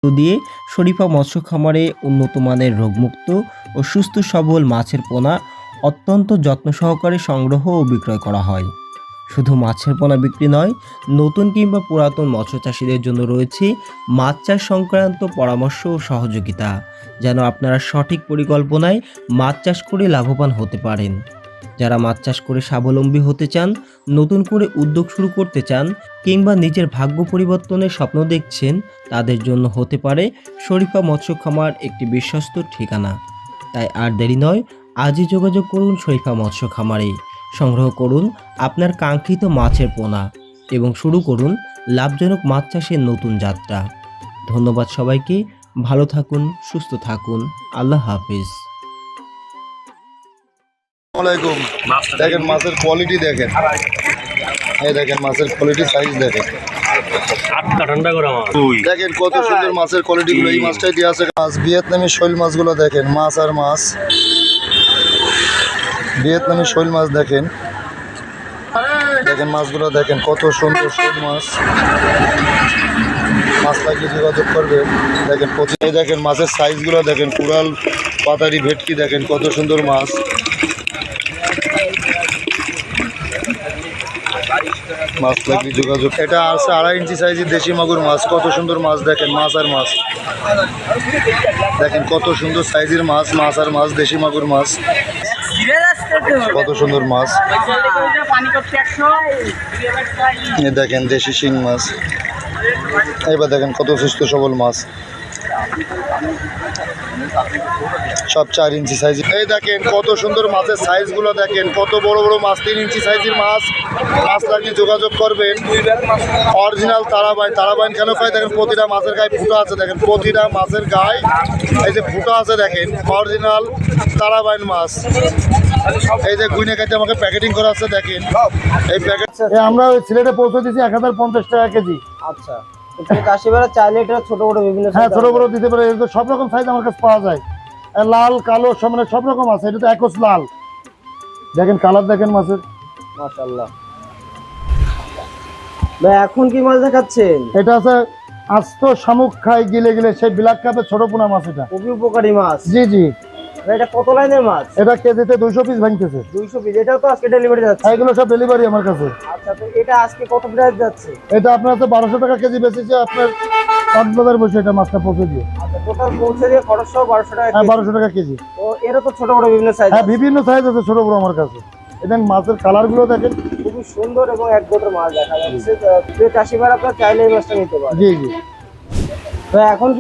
দিয়ে শরীফা মৎস্য খামারে উন্নত মানের রোগমুক্ত ও সুস্থ সবল মাছের পোনা অত্যন্ত যত্ন সহকারে সংগ্রহ ও বিক্রয় করা হয়। শুধু মাছের পোনা বিক্রি নয়, নতুন কিংবা পুরাতন মৎস্য চাষীদের জন্য রয়েছে মাছ চাষ সংক্রান্ত পরামর্শ ও সহযোগিতা, যেন আপনারা সঠিক পরিকল্পনায় মাছ চাষ করে লাভবান হতে পারেন। যারা মাছ চাষ করে স্বাবলম্বী হতে চান, নতুন করে উদ্যোগ শুরু করতে চান কিংবা নিজের ভাগ্য পরিবর্তনের স্বপ্ন দেখছেন, তাদের জন্য হতে পারে শরীফা মৎস্য খামার একটি বিশ্বস্ত ঠিকানা। তাই আর দেরি নয়, আজই যোগাযোগ করুন শরীফা মৎস্য খামারে। সংগ্রহ করুন আপনার কাঙ্ক্ষিত মাছের পোনা এবং শুরু করুন লাভজনক মাছ চাষের নতুন যাত্রা। ধন্যবাদ সবাইকে। ভালো থাকুন, সুস্থ থাকুন। আল্লাহ হাফিজ। আসসালামাইকুম। দেখেন মাছের কোয়ালিটি, দেখেন এই দেখেন মাছের কোয়ালিটি, সাইজ দেখেন, দেখেন কত সুন্দর মাছের কোয়ালিটি গুলো। এই মাছটাই দিয়ে আছে মাছ, ভিয়েতনামি শৈল মাছগুলো দেখেন, মাছ আর মাছ, ভিয়েতনামি শৈল মাছ দেখেন, দেখেন মাছগুলো দেখেন কত সুন্দর শৈল মাছ। মাছ লাগলে যোগাযোগ করবেন। দেখেন এই দেখেন মাছের সাইজগুলো দেখেন, কুড়াল পাতারি ভেটকি দেখেন কত সুন্দর মাছ। মাছ লাগলে যোগাযোগ। এটা আছে 2.5 ইঞ্চি সাইজের দেশি মাগুর মাছ, কত সুন্দর মাছ দেখেন, মাছ আর মাছ দেখেন কত সুন্দর সাইজের মাছ, মাছ আর মাছ, দেশি মাগুর মাছ, কত সুন্দর মাছ। দেখেন দেশি শিং মাছ। এবার দেখেন কত সুস্থ সবল মাছ, সব 4 ইঞ্চি সাইজ। এই দেখেন কত সুন্দর মাছের সাইজগুলো দেখেন, কত বড় বড় মাছ, 3 ইঞ্চি সাইজের মাছ। মাছ লাগিয়ে যোগাযোগ করবেন। অরিজিনাল তারাবাইন। তারাবাইন কেন খায় দেখেন, প্রতিটা মাছের গায়ে ফুটো আছে, দেখেন প্রতিটা মাছের গায়ে এই যে ফুটো আছে, দেখেন অরিজিনাল তারাবাইন মাছ। এই যে গুইনে কাটে আমাকে প্যাকেটিং করা আছে, দেখেন এই প্যাকেট আমরা ওই সিলেটে পৌঁছে দিচ্ছি 1050 টাকা কেজি। আচ্ছা, চাষিরা চাইলে এটা ছোট বড় বিভিন্ন হ্যাঁ, ছোট বড় দিতে পারে। এটা সব রকম সাইজ আমার কাছে পাওয়া যায়, লাল কালো সব, মানে সব রকম আছে। এটা তো একস লাল, দেখেন কালার দেখেন মাছের, মাশাআল্লাহ। ভাই এখন কি মাছ দেখাচ্ছেন? এটা আছে আস্ত শামুক খাই গিলে গিলে, সেই ব্ল্যাক কাপের ছোট পোনা মাছ। এটা খুবই উপকারী মাছ। জি জি। এটা কত লাইনের মাছ? এটা কেজিতে 200 পিস ভাঙতেছে। 200 পিস। এটাও তো আজকে ডেলিভারি যাচ্ছে? এগুলো সব ডেলিভারি আমার কাছে। আচ্ছা, তো এটা আজকে কত প্রাইস যাচ্ছে? এটা আপনার তো 1200 টাকা কেজি বেচেছে, আপনার কক্সবাজার বসে এটা মাছটা পৌঁছে দিয়ে। আচ্ছা, টোটাল পৌঁছে দিয়ে খরচ সহ 1200 টাকা। হ্যাঁ, 1200 টাকা কেজি। তো এরও তো ছোট বড় বিভিন্ন সাইজ? হ্যাঁ, বিভিন্ন সাইজ আছে, ছোট বড় আমার কাছে। এটা মাছের কালার গুলো দেখেন, খুবই সুন্দর এবং এক গোটের মাছ দেখা যাচ্ছে। চাষিরা আপনারা চাইলে এই মাছটা নিতে পারেন। জি জি। তো এখন